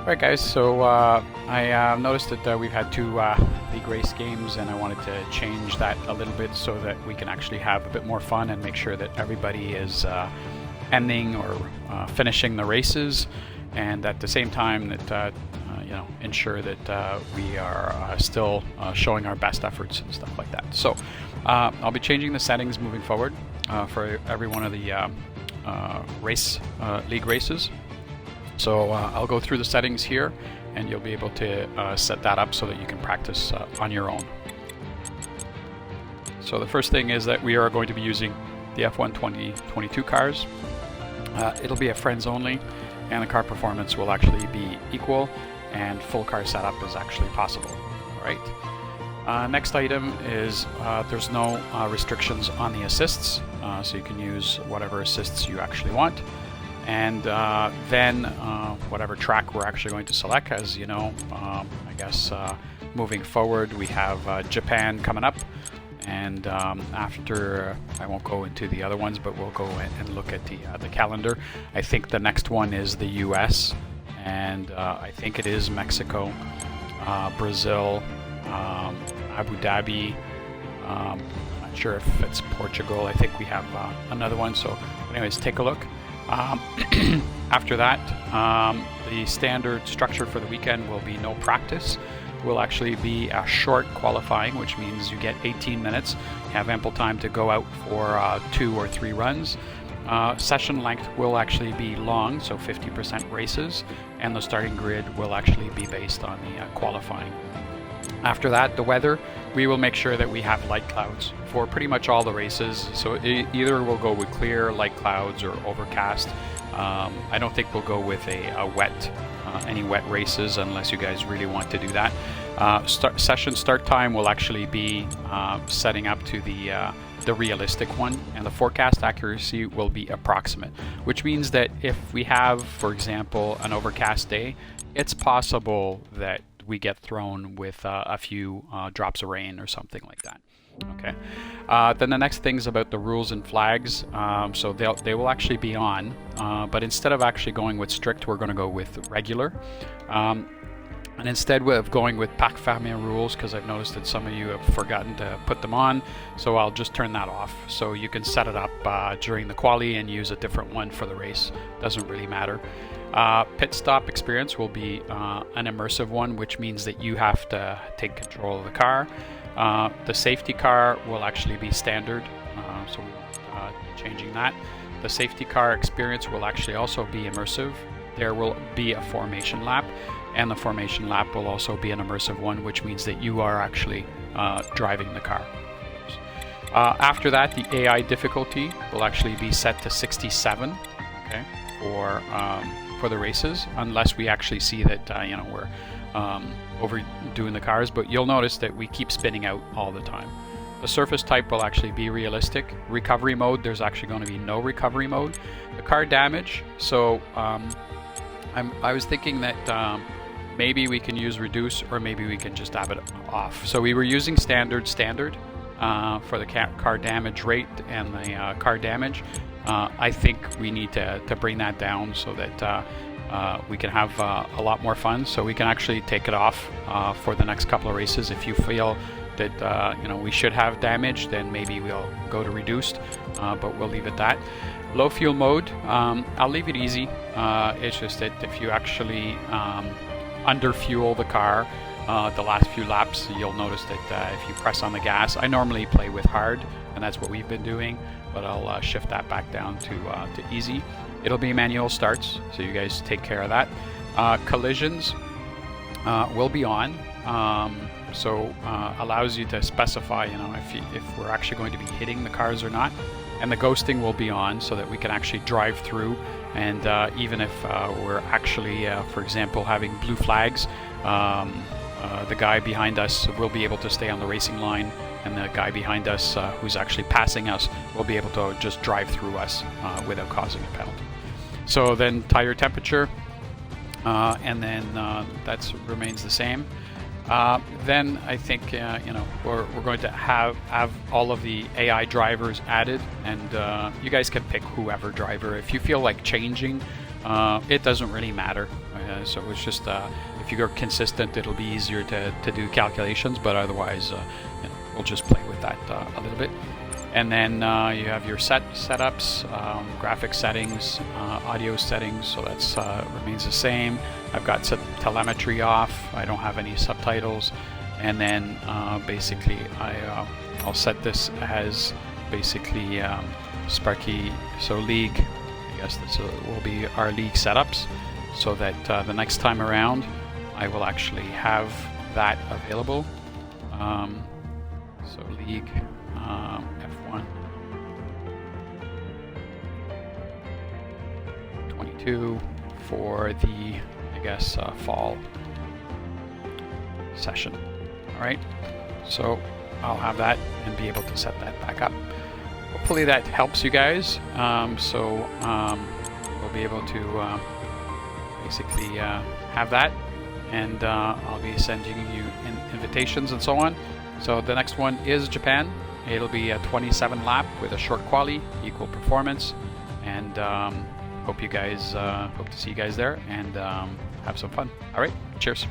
Alright guys, so I noticed that we've had two league race games, and I wanted to change that a little bit so that we can actually have a bit more fun and make sure that everybody is ending or finishing the races, and at the same time that ensure that we are still showing our best efforts and stuff like that. So I'll be changing the settings moving forward for every one of the league races. So I'll go through the settings here, and you'll be able to set that up so that you can practice on your own. So the first thing is that we are going to be using the F1 2022 cars. It'll be a friends only, and the car performance will actually be equal, and full car setup is actually possible. All right. Next item is there's no restrictions on the assists, so you can use whatever assists you actually want. And then whatever track we're actually going to select, as you know, I guess moving forward we have Japan coming up, and after I won't go into the other ones, but we'll go and look at the calendar. I think the next one is the US, and I think it is Mexico, Brazil, Abu Dhabi. I'm not sure if it's Portugal. I think we have another one. So anyways, take a look. After that, the standard structure for the weekend will be no practice. Will actually be a short qualifying, which means you get 18 minutes. You have ample time to go out for 2 or 3 runs. Session length will actually be long, so 50% races, and the starting grid will actually be based on the qualifying. After that, the weather, we will make sure that we have light clouds for pretty much all the races. So either we'll go with clear, light clouds, or overcast. I don't think we'll go with any wet races unless you guys really want to do that. Session start time will actually be setting up to the realistic one, and the forecast accuracy will be approximate, which means that if we have, for example, an overcast day, it's possible that we get thrown with a few drops of rain or something like that. Okay. Then the next thing is about the rules and flags. So they will actually be on, but instead of actually going with strict, we're going to go with regular. And instead of going with Parc Fermé rules, because I've noticed that some of you have forgotten to put them on, so I'll just turn that off. So you can set it up during the quali and use a different one for the race. Doesn't really matter. Pit stop experience will be an immersive one, which means that you have to take control of the car. The safety car will actually be standard, so we won't be changing that. The safety car experience will actually also be immersive. There will be a formation lap, and the formation lap will also be an immersive one, which means that you are actually driving the car. After that, the AI difficulty will actually be set to 67, okay, for the races, unless we actually see that we're overdoing the cars. But you'll notice that we keep spinning out all the time. The surface type will actually be realistic. Recovery mode, there's actually going to be no recovery mode. The car damage, so I was thinking that maybe we can use reduce, or maybe we can just have it off. So we were using standard for the car damage rate and the car damage. I think we need to bring that down so that we can have a lot more fun. So we can actually take it off for the next couple of races. If you feel that we should have damage, then maybe we'll go to reduced, but we'll leave it that. Low fuel mode, I'll leave it easy. It's just that if you actually under fuel the car the last few laps, you'll notice that if you press on the gas, I normally play with hard, and that's what we've been doing, but I'll shift that back down to easy. It'll be manual starts, so you guys take care of that. Collisions will be on, so allows you to specify if we're actually going to be hitting the cars or not. And the ghosting will be on, so that we can actually drive through, and even if we're actually for example having blue flags, the guy behind us will be able to stay on the racing line, and the guy behind us who's actually passing us will be able to just drive through us without causing a penalty. So then tire temperature, and then that remains the same. Then I think we're going to have all of the AI drivers added, and you guys can pick whoever driver. If you feel like changing it doesn't really matter. So it's just if you're consistent, it'll be easier to do calculations, but otherwise we'll just play with that a little bit. And then you have your setups, graphic settings, audio settings, so that's remains the same. I've got telemetry off, I don't have any subtitles, and then basically I'll set this as basically Sparky, so League. I guess this will be our League setups, so that the next time around I will actually have that available. So League F1 22 for the, I guess, fall session. Alright, so I'll have that and be able to set that back up. Hopefully that helps you guys. We'll be able to basically have that, and I'll be sending you invitations and so on. So the next one is Japan. It'll be a 27 lap with a short quali, equal performance, and hope to see you guys there and have some fun. All right, cheers.